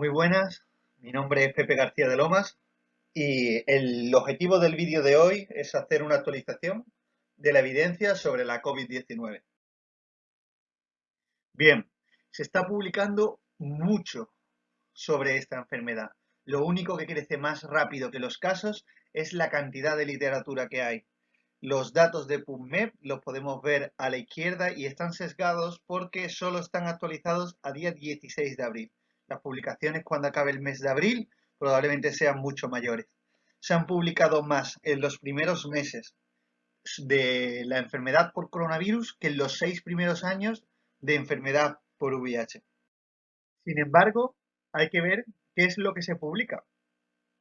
Muy buenas, mi nombre es Pepe García de Lomas y el objetivo del vídeo de hoy es hacer una actualización de la evidencia sobre la COVID-19. Bien, se está publicando mucho sobre esta enfermedad. Lo único que crece más rápido que los casos es la cantidad de literatura que hay. Los datos de PubMed los podemos ver a la izquierda y están sesgados porque solo están actualizados a día 16 de abril. Las publicaciones cuando acabe el mes de abril probablemente sean mucho mayores. Se han publicado más en los primeros meses de la enfermedad por coronavirus que en los 6 primeros años de enfermedad por VIH. Sin embargo, hay que ver qué es lo que se publica.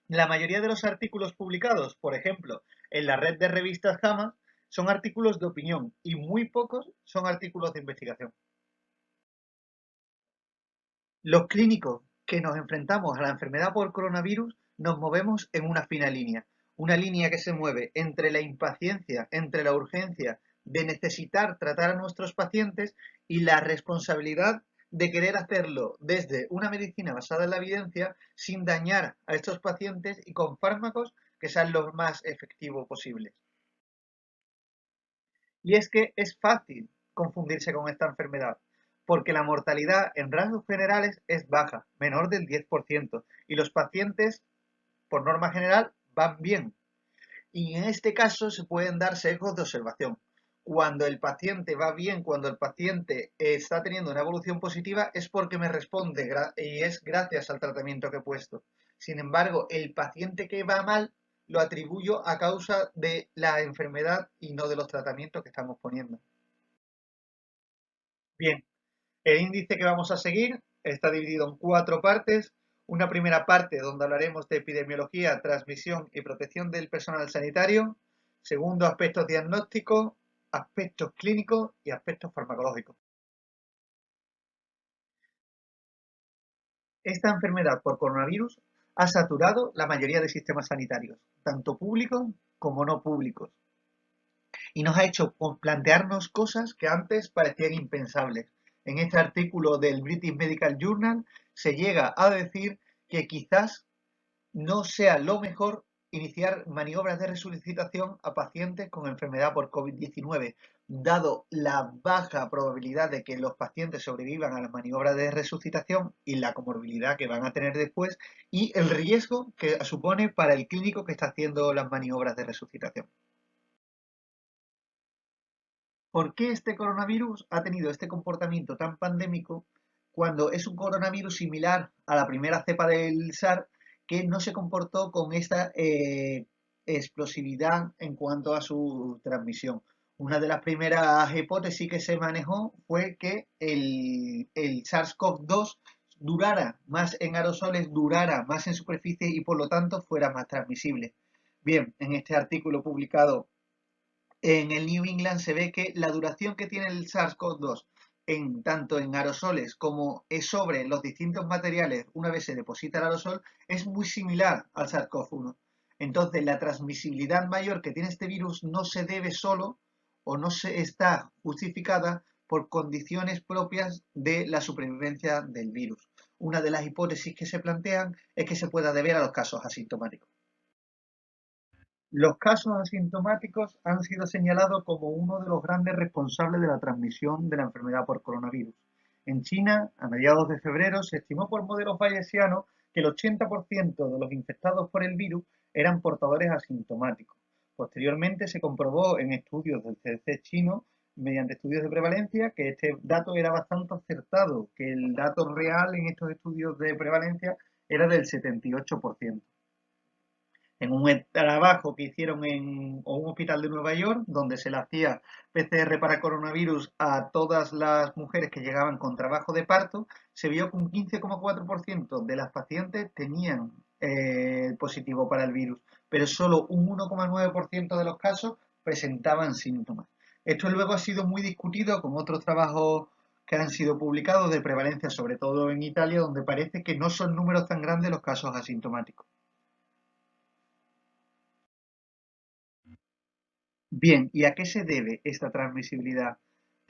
La mayoría de los artículos publicados, por ejemplo, en la red de revistas JAMA, son artículos de opinión y muy pocos son artículos de investigación. Los clínicos que nos enfrentamos a la enfermedad por coronavirus nos movemos en una línea que se mueve entre la impaciencia, entre la urgencia de necesitar tratar a nuestros pacientes y la responsabilidad de querer hacerlo desde una medicina basada en la evidencia sin dañar a estos pacientes y con fármacos que sean lo más efectivos posibles. Y es que es fácil confundirse con esta enfermedad, porque la mortalidad en rasgos generales es baja, menor del 10%, y los pacientes, por norma general, van bien. Y en este caso se pueden dar sesgos de observación. Cuando el paciente va bien, cuando el paciente está teniendo una evolución positiva, es porque me responde y es gracias al tratamiento que he puesto. Sin embargo, el paciente que va mal lo atribuyo a causa de la enfermedad y no de los tratamientos que estamos poniendo. Bien, el índice que vamos a seguir está dividido en 4 partes. Una primera parte donde hablaremos de epidemiología, transmisión y protección del personal sanitario. Segundo, aspectos diagnósticos, aspectos clínicos y aspectos farmacológicos. Esta enfermedad por coronavirus ha saturado la mayoría de sistemas sanitarios, tanto públicos como no públicos, y nos ha hecho plantearnos cosas que antes parecían impensables. En este artículo del British Medical Journal se llega a decir que quizás no sea lo mejor iniciar maniobras de resucitación a pacientes con enfermedad por COVID-19, dado la baja probabilidad de que los pacientes sobrevivan a las maniobras de resucitación y la comorbilidad que van a tener después y el riesgo que supone para el clínico que está haciendo las maniobras de resucitación. ¿Por qué este coronavirus ha tenido este comportamiento tan pandémico cuando es un coronavirus similar a la primera cepa del SARS que no se comportó con esta explosividad en cuanto a su transmisión? Una de las primeras hipótesis que se manejó fue que el SARS-CoV-2 durara más en aerosoles, durara más en superficie y por lo tanto fuera más transmisible. Bien, en este artículo publicado en el New England se ve que la duración que tiene el SARS-CoV-2 tanto en aerosoles como es sobre los distintos materiales una vez se deposita el aerosol es muy similar al SARS-CoV-1. Entonces la transmisibilidad mayor que tiene este virus no se debe solo o no se está justificada por condiciones propias de la supervivencia del virus. Una de las hipótesis que se plantean es que se pueda deber a los casos asintomáticos. Los casos asintomáticos han sido señalados como uno de los grandes responsables de la transmisión de la enfermedad por coronavirus. En China, a mediados de febrero, se estimó por modelos bayesianos que el 80% de los infectados por el virus eran portadores asintomáticos. Posteriormente se comprobó en estudios del CDC chino, mediante estudios de prevalencia, que este dato era bastante acertado, que el dato real en estos estudios de prevalencia era del 78%. En un trabajo que hicieron en un hospital de Nueva York, donde se le hacía PCR para coronavirus a todas las mujeres que llegaban con trabajo de parto, se vio que un 15,4% de las pacientes tenían positivo para el virus, pero solo un 1,9% de los casos presentaban síntomas. Esto luego ha sido muy discutido con otros trabajos que han sido publicados de prevalencia, sobre todo en Italia, donde parece que no son números tan grandes los casos asintomáticos. Bien, ¿y a qué se debe esta transmisibilidad?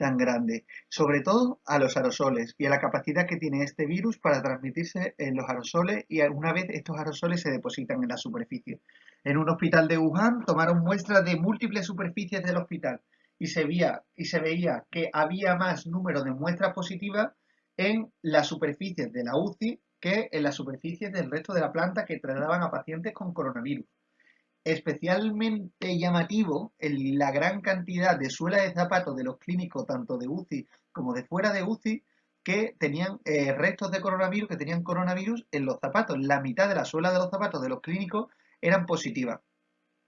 tan grande, sobre todo a los aerosoles y a la capacidad que tiene este virus para transmitirse en los aerosoles y una vez estos aerosoles se depositan en la superficie. En un hospital de Wuhan tomaron muestras de múltiples superficies del hospital y se veía que había más número de muestras positivas en las superficies de la UCI que en las superficies del resto de la planta que trataban a pacientes con coronavirus. Especialmente llamativo la gran cantidad de suelas de zapatos de los clínicos, tanto de UCI como de fuera de UCI, que tenían restos de coronavirus, que tenían coronavirus en los zapatos. La mitad de la suela de los zapatos de los clínicos eran positivas.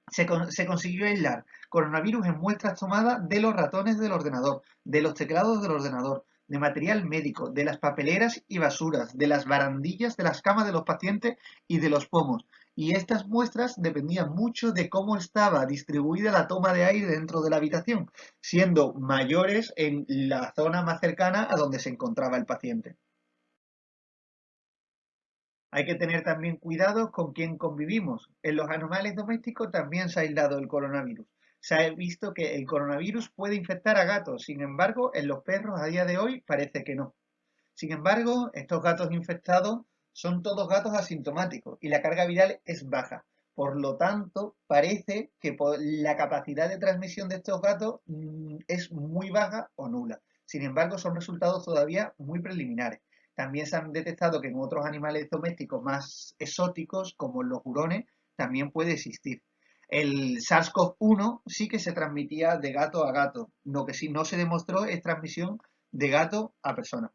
Se consiguió aislar coronavirus en muestras tomadas de los ratones del ordenador, de los teclados del ordenador, de material médico, de las papeleras y basuras, de las barandillas de las camas de los pacientes y de los pomos. Y estas muestras dependían mucho de cómo estaba distribuida la toma de aire dentro de la habitación, siendo mayores en la zona más cercana a donde se encontraba el paciente. Hay que tener también cuidado con quién convivimos. En los animales domésticos también se ha aislado el coronavirus. Se ha visto que el coronavirus puede infectar a gatos, sin embargo, en los perros a día de hoy parece que no. Sin embargo, estos gatos infectados son todos gatos asintomáticos y la carga viral es baja. Por lo tanto, parece que la capacidad de transmisión de estos gatos es muy baja o nula. Sin embargo, son resultados todavía muy preliminares. También se han detectado que en otros animales domésticos más exóticos, como los hurones, también puede existir. El SARS-CoV-1 sí que se transmitía de gato a gato. Lo que sí no se demostró es transmisión de gato a persona.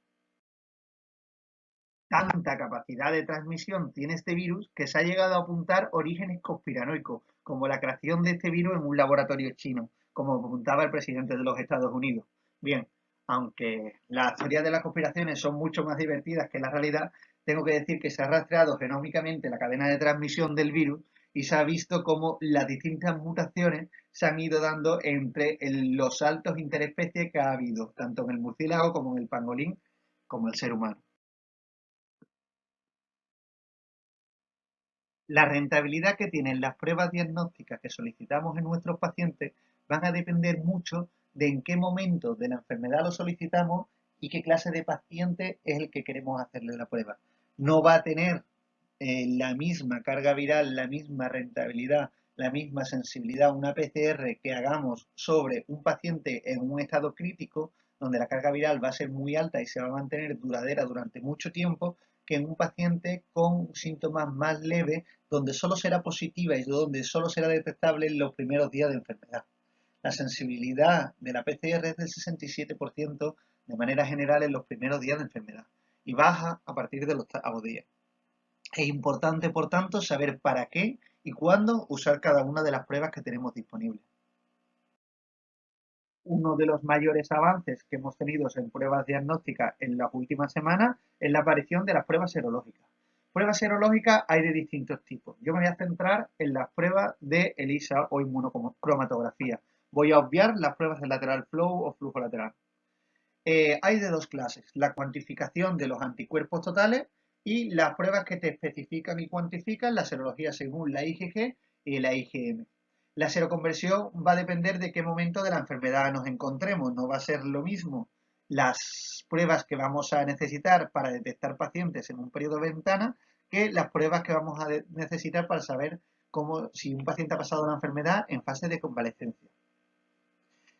Tanta capacidad de transmisión tiene este virus que se ha llegado a apuntar orígenes conspiranoicos, como la creación de este virus en un laboratorio chino, como apuntaba el presidente de los Estados Unidos. Bien, aunque las teorías de las conspiraciones son mucho más divertidas que la realidad, tengo que decir que se ha rastreado genómicamente la cadena de transmisión del virus y se ha visto cómo las distintas mutaciones se han ido dando entre los saltos interespecies que ha habido, tanto en el murciélago como en el pangolín, como el ser humano. La rentabilidad que tienen las pruebas diagnósticas que solicitamos en nuestros pacientes van a depender mucho de en qué momento de la enfermedad lo solicitamos y qué clase de paciente es el que queremos hacerle la prueba. No va a tener la misma carga viral, la misma rentabilidad, la misma sensibilidad una PCR que hagamos sobre un paciente en un estado crítico, donde la carga viral va a ser muy alta y se va a mantener duradera durante mucho tiempo, que en un paciente con síntomas más leves, donde solo será positiva y donde solo será detectable en los primeros días de enfermedad. La sensibilidad de la PCR es del 67% de manera general en los primeros días de enfermedad y baja a partir de los octavos días. Es importante, por tanto, saber para qué y cuándo usar cada una de las pruebas que tenemos disponibles. Uno de los mayores avances que hemos tenido en pruebas diagnósticas en las últimas semanas es la aparición de las pruebas serológicas. Pruebas serológicas hay de distintos tipos. Yo me voy a centrar en las pruebas de ELISA o inmunocromatografía. Voy a obviar las pruebas de lateral flow o flujo lateral. Hay de dos clases, la cuantificación de los anticuerpos totales y las pruebas que te especifican y cuantifican la serología según la IgG y la IgM. La seroconversión va a depender de qué momento de la enfermedad nos encontremos. No va a ser lo mismo las pruebas que vamos a necesitar para detectar pacientes en un periodo de ventana que las pruebas que vamos a necesitar para saber si un paciente ha pasado la enfermedad en fase de convalescencia.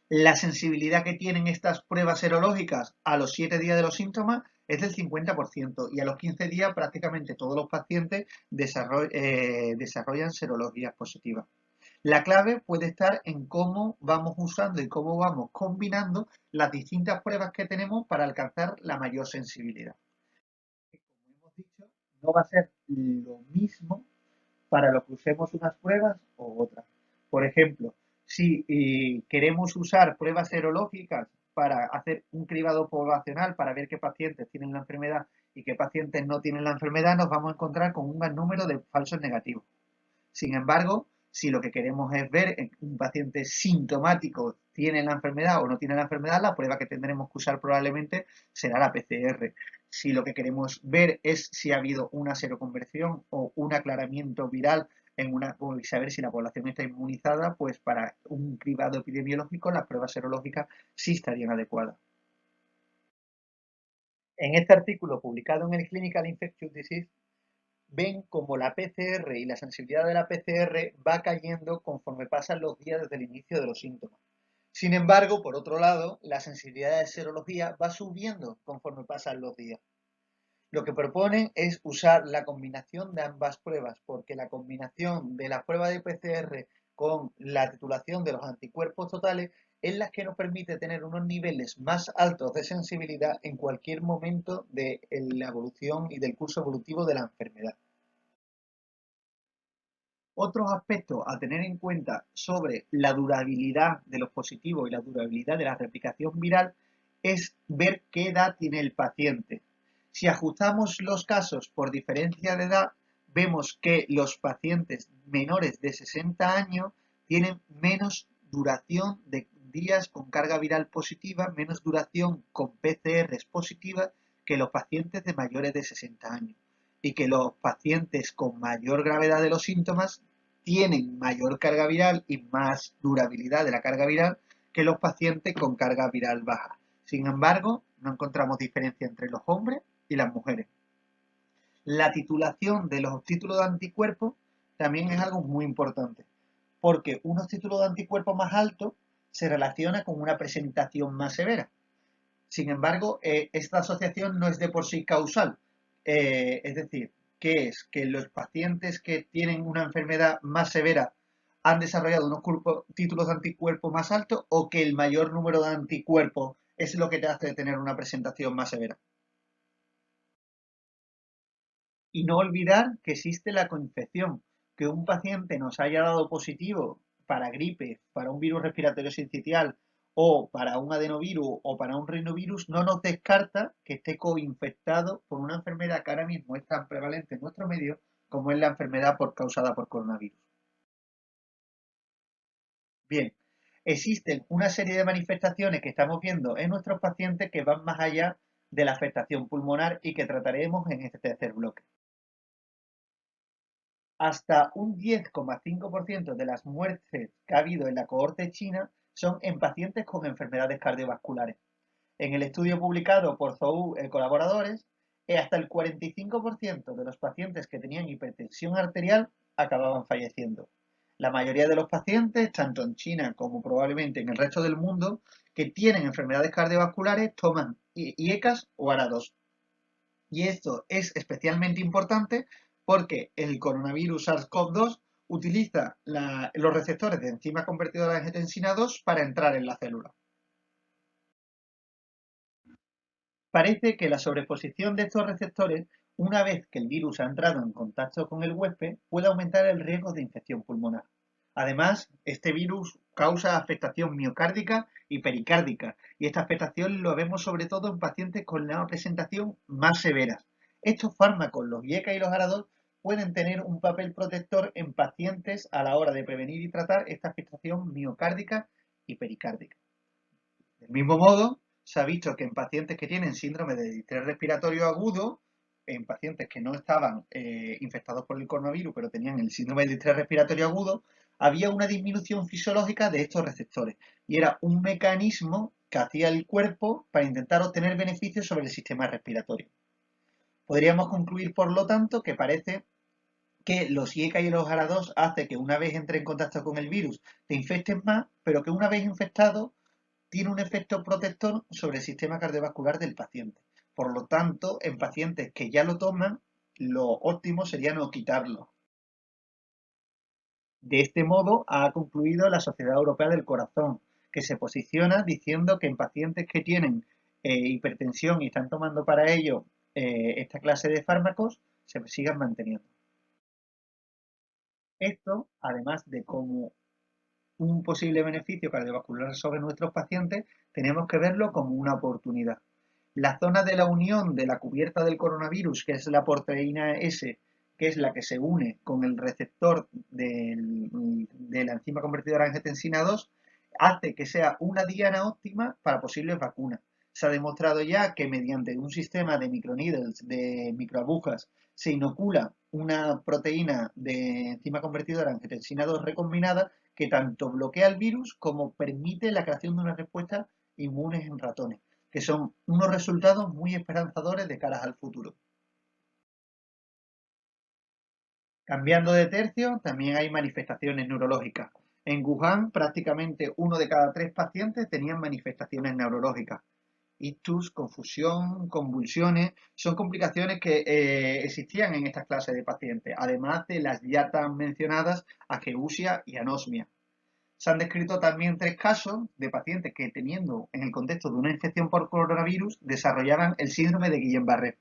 La sensibilidad que tienen estas pruebas serológicas a los 7 días de los síntomas es del 50% y a los 15 días prácticamente todos los pacientes desarrollan serologías positivas. La clave puede estar en cómo vamos usando y cómo vamos combinando las distintas pruebas que tenemos para alcanzar la mayor sensibilidad. Como hemos dicho, no va a ser lo mismo para lo que usemos unas pruebas o otras. Por ejemplo, si queremos usar pruebas serológicas para hacer un cribado poblacional para ver qué pacientes tienen la enfermedad y qué pacientes no tienen la enfermedad, nos vamos a encontrar con un gran número de falsos negativos. Sin embargo, si lo que queremos es ver en un paciente sintomático tiene la enfermedad o no tiene la enfermedad, la prueba que tendremos que usar probablemente será la PCR. Si lo que queremos ver es si ha habido una seroconversión o un aclaramiento viral y saber si la población está inmunizada, pues para un cribado epidemiológico las pruebas serológicas sí estarían adecuadas. En este artículo publicado en el Clinical Infectious Disease, ven como la PCR y la sensibilidad de la PCR va cayendo conforme pasan los días desde el inicio de los síntomas. Sin embargo, por otro lado, la sensibilidad de serología va subiendo conforme pasan los días. Lo que proponen es usar la combinación de ambas pruebas, porque la combinación de la prueba de PCR con la titulación de los anticuerpos totales es la que nos permite tener unos niveles más altos de sensibilidad en cualquier momento de la evolución y del curso evolutivo de la enfermedad. Otros aspectos a tener en cuenta sobre la durabilidad de los positivos y la durabilidad de la replicación viral es ver qué edad tiene el paciente. Si ajustamos los casos por diferencia de edad, vemos que los pacientes menores de 60 años tienen menos duración de días con carga viral positiva, menos duración con PCRs positivas que los pacientes de mayores de 60 años. Y que los pacientes con mayor gravedad de los síntomas tienen mayor carga viral y más durabilidad de la carga viral que los pacientes con carga viral baja. Sin embargo, no encontramos diferencia entre los hombres y las mujeres. La titulación de los títulos de anticuerpos también es algo muy importante, porque unos títulos de anticuerpos más altos se relaciona con una presentación más severa. Sin embargo, esta asociación no es de por sí causal. Es decir, ¿qué es? Que los pacientes que tienen una enfermedad más severa han desarrollado unos títulos de anticuerpos más altos, o que el mayor número de anticuerpos es lo que te hace tener una presentación más severa. Y no olvidar que existe la coinfección. Que un paciente nos haya dado positivo para gripe, para un virus respiratorio sincitial o para un adenovirus o para un rinovirus, no nos descarta que esté coinfectado por una enfermedad que ahora mismo es tan prevalente en nuestro medio como es la enfermedad causada por coronavirus. Bien, existen una serie de manifestaciones que estamos viendo en nuestros pacientes que van más allá de la afectación pulmonar y que trataremos en este tercer bloque. Hasta un 10,5% de las muertes que ha habido en la cohorte china son en pacientes con enfermedades cardiovasculares. En el estudio publicado por Zhou y colaboradores, hasta el 45% de los pacientes que tenían hipertensión arterial acababan falleciendo. La mayoría de los pacientes, tanto en China como probablemente en el resto del mundo, que tienen enfermedades cardiovasculares toman IECAS o ARA2. Y esto es especialmente importante porque el coronavirus SARS-CoV-2 utiliza los receptores de enzima convertidora de angiotensina 2 para entrar en la célula. Parece que la sobreposición de estos receptores, una vez que el virus ha entrado en contacto con el huésped, puede aumentar el riesgo de infección pulmonar. Además, este virus causa afectación miocárdica y pericárdica, y esta afectación lo vemos sobre todo en pacientes con una presentación más severa. Estos fármacos, los IECA y los ARA2, pueden tener un papel protector en pacientes a la hora de prevenir y tratar esta afectación miocárdica y pericárdica. Del mismo modo, se ha visto que en pacientes que tienen síndrome de distrés respiratorio agudo, en pacientes que no estaban infectados por el coronavirus, pero tenían el síndrome de distrés respiratorio agudo, había una disminución fisiológica de estos receptores. Y era un mecanismo que hacía el cuerpo para intentar obtener beneficios sobre el sistema respiratorio. Podríamos concluir, por lo tanto, que parece que los IECA y los ARA2 hacen que una vez entre en contacto con el virus te infectes más, pero que una vez infectado tiene un efecto protector sobre el sistema cardiovascular del paciente. Por lo tanto, en pacientes que ya lo toman, lo óptimo sería no quitarlo. De este modo, ha concluido la Sociedad Europea del Corazón, que se posiciona diciendo que en pacientes que tienen hipertensión y están tomando para ello esta clase de fármacos, se sigan manteniendo. Esto, además de como un posible beneficio cardiovascular sobre nuestros pacientes, tenemos que verlo como una oportunidad. La zona de la unión de la cubierta del coronavirus, que es la proteína S, que es la que se une con el receptor de la enzima convertidora de angiotensina 2, hace que sea una diana óptima para posibles vacunas. Se ha demostrado ya que mediante un sistema de microneedles, de microagujas, se inocula una proteína de enzima convertidora angiotensina 2 recombinada que tanto bloquea el virus como permite la creación de una respuesta inmunes en ratones, que son unos resultados muy esperanzadores de cara al futuro. Cambiando de tercio, también hay manifestaciones neurológicas. En Wuhan, prácticamente 1 de cada 3 pacientes tenían manifestaciones neurológicas. Ictus, confusión, convulsiones, son complicaciones que existían en estas clases de pacientes, además de las ya tan mencionadas ageusia y anosmia. Se han descrito también 3 casos de pacientes que, teniendo en el contexto de una infección por coronavirus, desarrollaban el síndrome de Guillain-Barré.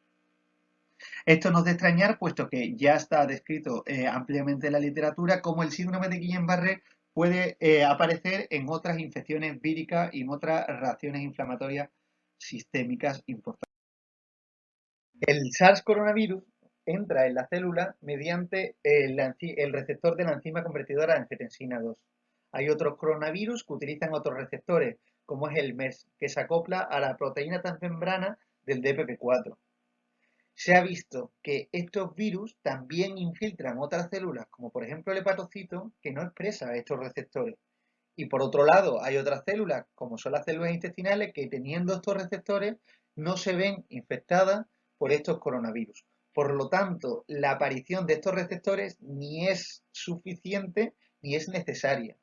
Esto no es de extrañar, puesto que ya está descrito ampliamente en la literatura cómo el síndrome de Guillain-Barré puede aparecer en otras infecciones víricas y en otras reacciones inflamatorias sistémicas importantes. El SARS coronavirus entra en la célula mediante el receptor de la enzima convertidora de angiotensina 2. Hay otros coronavirus que utilizan otros receptores, como es el MERS, que se acopla a la proteína transmembrana del DPP4. Se ha visto que estos virus también infiltran otras células, como por ejemplo el hepatocito, que no expresa estos receptores. Y por otro lado, hay otras células, como son las células intestinales, que teniendo estos receptores no se ven infectadas por estos coronavirus. Por lo tanto, la aparición de estos receptores ni es suficiente ni es necesaria.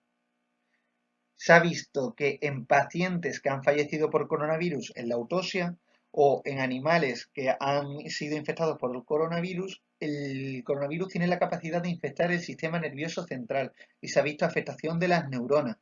Se ha visto que en pacientes que han fallecido por coronavirus en la autopsia o en animales que han sido infectados por el coronavirus tiene la capacidad de infectar el sistema nervioso central y se ha visto afectación de las neuronas.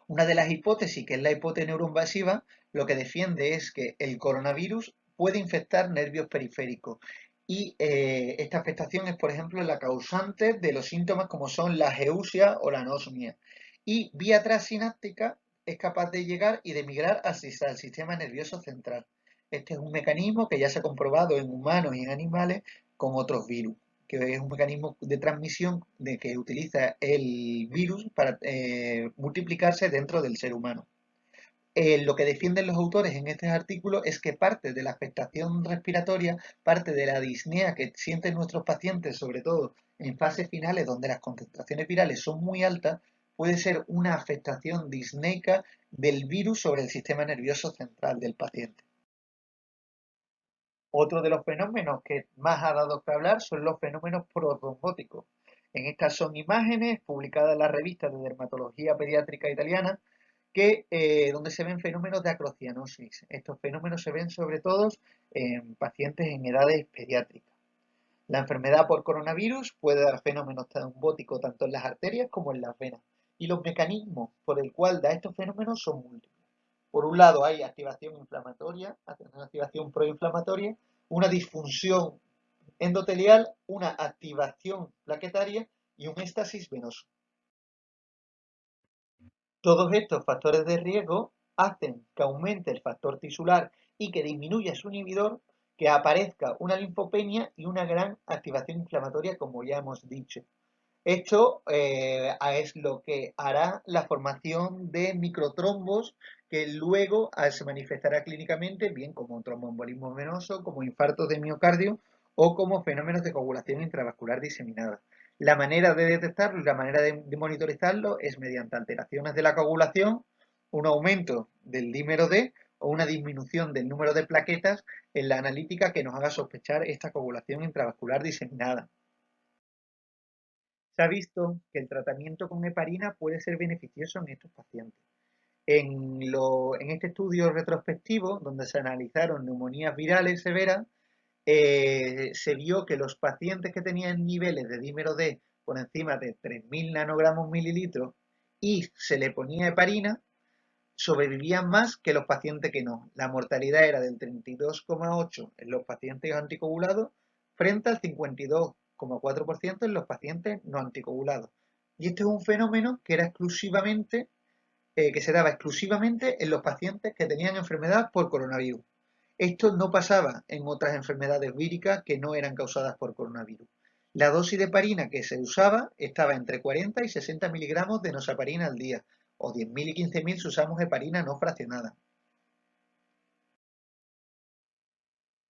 Una de las hipótesis, que es la hipótesis neuroinvasiva, lo que defiende es que el coronavirus puede infectar nervios periféricos y esta afectación es, por ejemplo, la causante de los síntomas como son la ageusia o la anosmia. Y vía transináptica es capaz de llegar y de migrar al sistema nervioso central. Este es un mecanismo que ya se ha comprobado en humanos y en animales con otros virus, que es un mecanismo de transmisión de que utiliza el virus para multiplicarse dentro del ser humano. Lo que defienden los autores en este artículo es que parte de la afectación respiratoria, parte de la disnea que sienten nuestros pacientes, sobre todo en fases finales donde las concentraciones virales son muy altas, puede ser una afectación disneica del virus sobre el sistema nervioso central del paciente. Otro de los fenómenos que más ha dado que hablar son los fenómenos protrombóticos. En estas son imágenes publicadas en la revista de Dermatología Pediátrica Italiana, donde se ven fenómenos de acrocianosis. Estos fenómenos se ven sobre todo en pacientes en edades pediátricas. La enfermedad por coronavirus puede dar fenómenos trombóticos tanto en las arterias como en las venas. Y los mecanismos por el cual da estos fenómenos son múltiples. Por un lado hay activación inflamatoria, activación proinflamatoria, una disfunción endotelial, una activación plaquetaria y un éstasis venoso. Todos estos factores de riesgo hacen que aumente el factor tisular y que disminuya su inhibidor, que aparezca una linfopenia y una gran activación inflamatoria, como ya hemos dicho. Esto es lo que hará la formación de microtrombos que luego se manifestará clínicamente bien como tromboembolismo venoso, como infartos de miocardio o como fenómenos de coagulación intravascular diseminada. La manera de detectarlo y la manera de monitorizarlo es mediante alteraciones de la coagulación, un aumento del dímero D o una disminución del número de plaquetas en la analítica que nos haga sospechar esta coagulación intravascular diseminada. Se ha visto que el tratamiento con heparina puede ser beneficioso en estos pacientes. En este estudio retrospectivo, donde se analizaron neumonías virales severas, se vio que los pacientes que tenían niveles de dímero D por encima de 3.000 nanogramos mililitros y se le ponía heparina, sobrevivían más que los pacientes que no. La mortalidad era del 32,8% en los pacientes anticoagulados frente al 52,4% en los pacientes no anticoagulados. Y este es un fenómeno que era exclusivamente, que se daba exclusivamente en los pacientes que tenían enfermedad por coronavirus. Esto no pasaba en otras enfermedades víricas que no eran causadas por coronavirus. La dosis de heparina que se usaba estaba entre 40 y 60 miligramos de enoxaparina al día, o 10.000 y 15.000 si usamos heparina no fraccionada.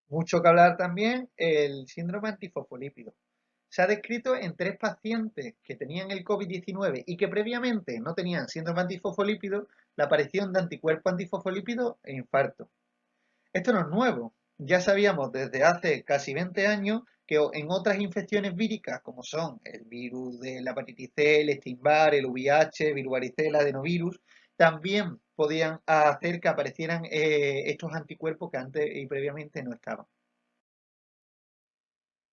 Mucho que hablar también el síndrome antifosfolípido. Se ha descrito en 3 pacientes que tenían el COVID-19 y que previamente no tenían síndrome antifosfolípido la aparición de anticuerpos antifosfolípidos e infarto. Esto no es nuevo. Ya sabíamos desde hace casi 20 años que en otras infecciones víricas, como son el virus de la hepatitis C, el Epstein-Barr, el VIH, virus varicela, adenovirus, también podían hacer que aparecieran estos anticuerpos que antes y previamente no estaban.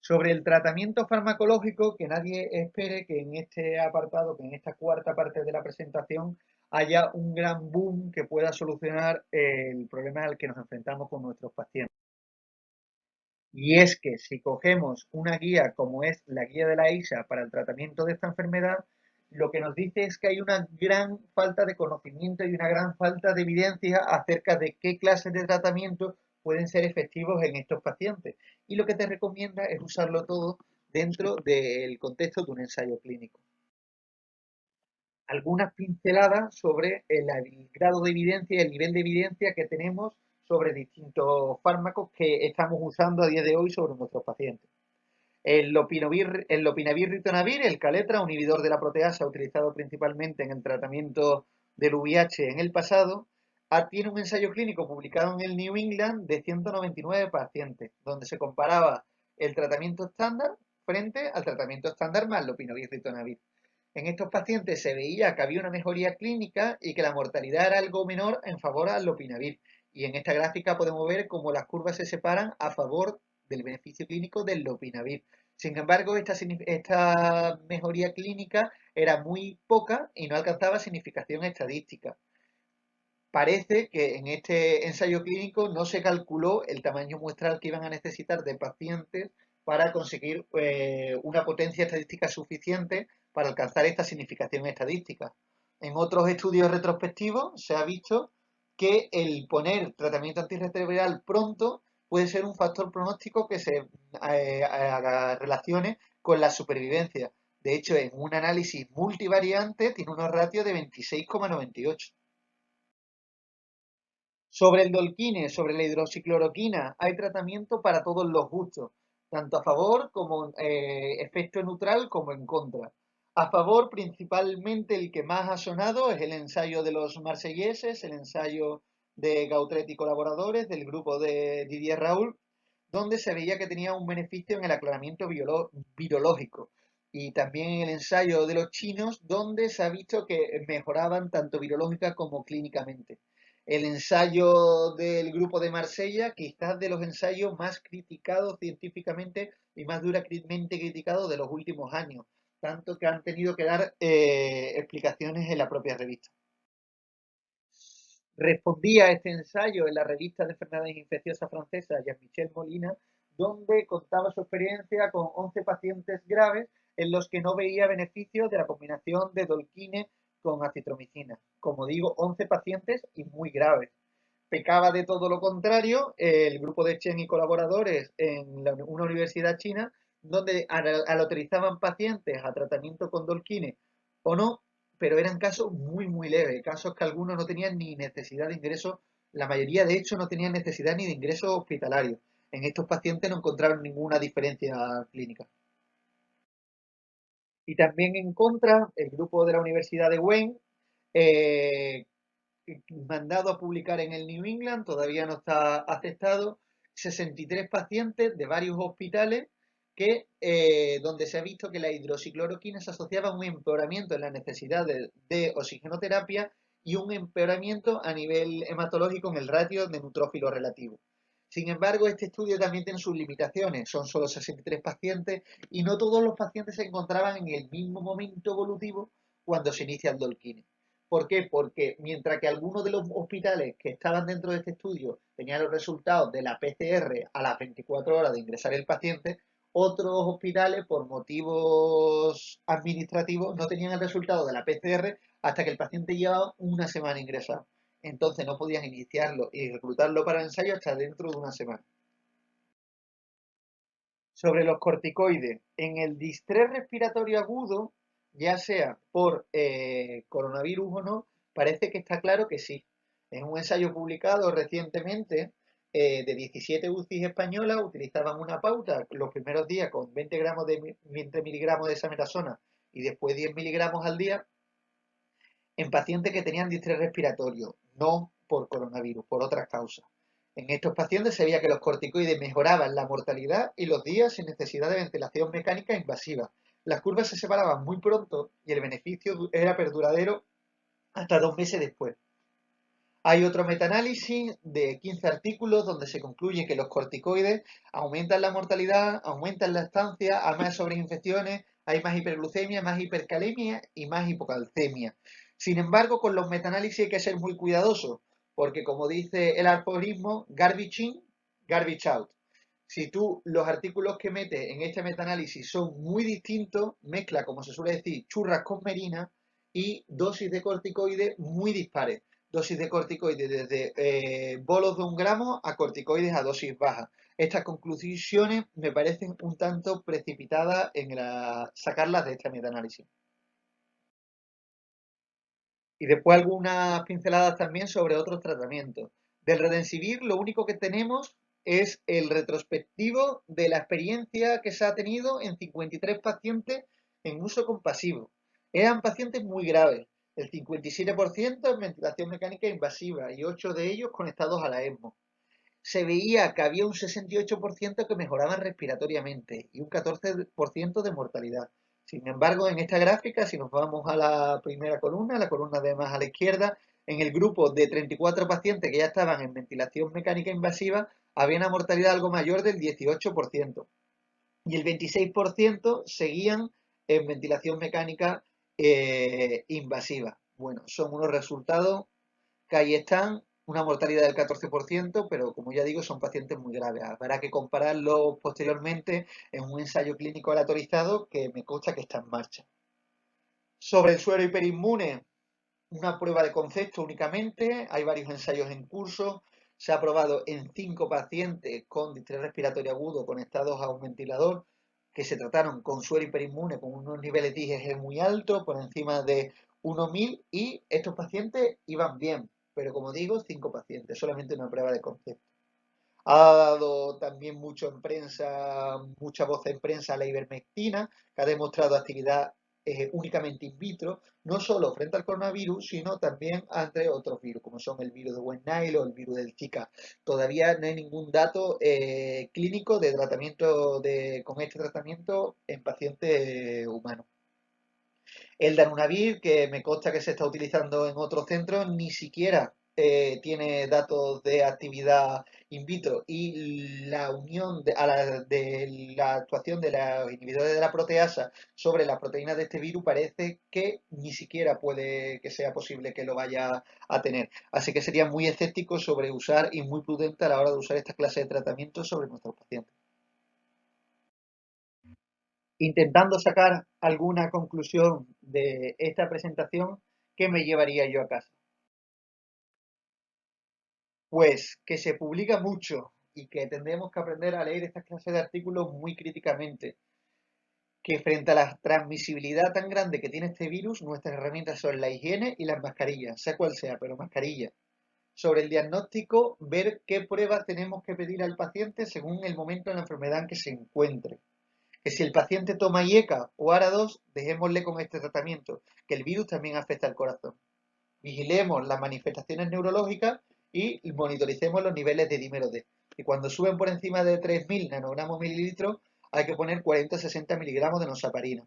Sobre el tratamiento farmacológico, que nadie espere que en este apartado, que en esta cuarta parte de la presentación, haya un gran boom que pueda solucionar el problema al que nos enfrentamos con nuestros pacientes. Y es que si cogemos una guía como es la guía de la ISA para el tratamiento de esta enfermedad, lo que nos dice es que hay una gran falta de conocimiento y una gran falta de evidencia acerca de qué clases de tratamiento pueden ser efectivos en estos pacientes. Y lo que te recomienda es usarlo todo dentro del contexto de un ensayo clínico. Algunas pinceladas sobre el grado de evidencia y el nivel de evidencia que tenemos sobre distintos fármacos que estamos usando a día de hoy sobre nuestros pacientes. El lopinavir ritonavir, el Caletra, un inhibidor de la proteasa utilizado principalmente en el tratamiento del VIH en el pasado, tiene un ensayo clínico publicado en el New England de 199 pacientes, donde se comparaba el tratamiento estándar frente al tratamiento estándar más lopinavir ritonavir. En estos pacientes se veía que había una mejoría clínica y que la mortalidad era algo menor en favor al lopinavir. Y en esta gráfica podemos ver cómo las curvas se separan a favor del beneficio clínico del lopinavir. Sin embargo, esta mejoría clínica era muy poca y no alcanzaba significación estadística. Parece que en este ensayo clínico no se calculó el tamaño muestral que iban a necesitar de pacientes para conseguir una potencia estadística suficiente para alcanzar esta significación estadística. En otros estudios retrospectivos se ha visto que el poner tratamiento antirretroviral pronto puede ser un factor pronóstico que se relacione con la supervivencia. De hecho, en un análisis multivariante tiene unos ratios de 26,98. Sobre el dolquine, sobre la hidroxicloroquina, hay tratamiento para todos los gustos, tanto a favor como efecto neutral como en contra. A favor, principalmente el que más ha sonado es el ensayo de los marselleses, el ensayo de Gautret y colaboradores del grupo de Didier Raoult, donde se veía que tenía un beneficio en el aclaramiento virológico. Y también en el ensayo de los chinos, donde se ha visto que mejoraban tanto virológica como clínicamente. El ensayo del grupo de Marsella, quizás de los ensayos más criticados científicamente y más duramente criticados de los últimos años, tanto que han tenido que dar explicaciones en la propia revista. Respondía a este ensayo en la revista de enfermedades infecciosas francesa Jean-Michel Molina, donde contaba su experiencia con 11 pacientes graves en los que no veía beneficio de la combinación de dolquine con acitromicina. Como digo, 11 pacientes y muy graves. Pecaba de todo lo contrario el grupo de Chen y colaboradores en una universidad china, donde autorizaban pacientes a tratamiento con dolquine o no, pero eran casos muy, muy leves, casos que algunos no tenían ni necesidad de ingreso, la mayoría de hecho no tenían necesidad ni de ingreso hospitalario. En estos pacientes no encontraron ninguna diferencia clínica. Y también en contra, el grupo de la Universidad de Wayne, eh, mandado a publicar en el New England, todavía no está aceptado, 63 pacientes de varios hospitales que, donde se ha visto que la hidroxicloroquina se asociaba a un empeoramiento en la necesidad de oxigenoterapia y un empeoramiento a nivel hematológico en el ratio de neutrófilo relativo. Sin embargo, este estudio también tiene sus limitaciones, son solo 63 pacientes y no todos los pacientes se encontraban en el mismo momento evolutivo cuando se inicia el Dolquine. ¿Por qué? Porque mientras que algunos de los hospitales que estaban dentro de este estudio tenían los resultados de la PCR a las 24 horas de ingresar el paciente, otros hospitales, por motivos administrativos, no tenían el resultado de la PCR hasta que el paciente llevaba una semana ingresado. Entonces no podían iniciarlo y reclutarlo para el ensayo hasta dentro de una semana. Sobre los corticoides, en el distrés respiratorio agudo, ya sea por coronavirus o no, parece que está claro que sí. En un ensayo publicado recientemente de 17 UCIs españolas utilizaban una pauta los primeros días con 20 miligramos de esame y después 10 miligramos al día en pacientes que tenían distrés respiratorio, no por coronavirus, por otras causas. En estos pacientes se veía que los corticoides mejoraban la mortalidad y los días sin necesidad de ventilación mecánica invasiva. Las curvas se separaban muy pronto y el beneficio era perduradero hasta 2 meses después. Hay otro metaanálisis de 15 artículos donde se concluye que los corticoides aumentan la mortalidad, aumentan la estancia, hay más sobreinfecciones, hay más hiperglucemia, más hipercalemia y más hipocalcemia. Sin embargo, con los metaanálisis hay que ser muy cuidadosos, porque como dice el algoritmo, garbage in, garbage out. Si tú los artículos que metes en este metaanálisis son muy distintos, mezcla, como se suele decir, churras con merinas y dosis de corticoides muy dispares. Dosis de corticoides desde bolos de 1 gramo a corticoides a dosis baja. Estas conclusiones me parecen un tanto precipitadas en sacarlas de este metaanálisis. Y después algunas pinceladas también sobre otros tratamientos. Del Redensivir lo único que tenemos es el retrospectivo de la experiencia que se ha tenido en 53 pacientes en uso compasivo. Eran pacientes muy graves, el 57% en ventilación mecánica invasiva y 8 de ellos conectados a la ECMO. Se veía que había un 68% que mejoraban respiratoriamente y un 14% de mortalidad. Sin embargo, en esta gráfica, si nos vamos a la primera columna, la columna de más a la izquierda, en el grupo de 34 pacientes que ya estaban en ventilación mecánica invasiva, había una mortalidad algo mayor del 18% y el 26% seguían en ventilación mecánica invasiva. Bueno, son unos resultados que ahí están, una mortalidad del 14%, pero como ya digo, son pacientes muy graves. Habrá que compararlo posteriormente en un ensayo clínico aleatorizado que me consta que está en marcha. Sobre el suero hiperinmune, una prueba de concepto únicamente, hay varios ensayos en curso, se ha probado en 5 pacientes con distrés respiratorio agudo conectados a un ventilador que se trataron con suero hiperinmune con unos niveles de IgG muy altos, por encima de 1000, y estos pacientes iban bien, pero como digo, 5 pacientes, solamente una prueba de concepto. Ha dado también mucho en prensa, mucha voz en prensa a la ivermectina, que ha demostrado actividad únicamente in vitro, no solo frente al coronavirus, sino también ante otros virus, como son el virus de West Nile o el virus del Zika. Todavía no hay ningún dato clínico de tratamiento con este tratamiento en pacientes humanos. El darunavir, que me consta que se está utilizando en otros centros, ni siquiera tiene datos de actividad in vitro y la unión de la actuación de los inhibidores de la proteasa sobre las proteínas de este virus parece que ni siquiera puede que sea posible que lo vaya a tener. Así que sería muy escéptico sobre usar y muy prudente a la hora de usar esta clase de tratamientos sobre nuestros pacientes. Intentando sacar alguna conclusión de esta presentación, ¿qué me llevaría yo a casa? Pues que se publica mucho y que tendremos que aprender a leer estas clases de artículos muy críticamente. Que frente a la transmisibilidad tan grande que tiene este virus, nuestras herramientas son la higiene y las mascarillas, sea cual sea, pero mascarilla. Sobre el diagnóstico, ver qué pruebas tenemos que pedir al paciente según el momento de la enfermedad en que se encuentre. Que si el paciente toma IECA o ARA2, dejémosle con este tratamiento, que el virus también afecta al corazón. Vigilemos las manifestaciones neurológicas y monitoricemos los niveles de dímero D. Y cuando suben por encima de 3000 nanogramos mililitros, hay que poner 40-60 miligramos de nosaparina.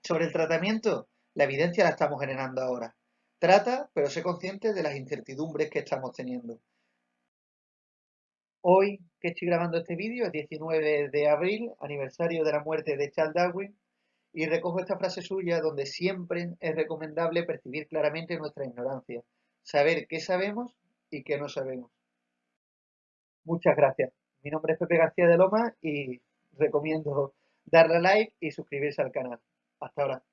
Sobre el tratamiento, la evidencia la estamos generando ahora. Trata, pero sé consciente de las incertidumbres que estamos teniendo. Hoy que estoy grabando este vídeo es 19 de abril, aniversario de la muerte de Charles Darwin, y recojo esta frase suya donde siempre es recomendable percibir claramente nuestra ignorancia, saber qué sabemos y qué no sabemos. Muchas gracias. Mi nombre es Pepe García de Loma y recomiendo darle a like y suscribirse al canal. Hasta ahora.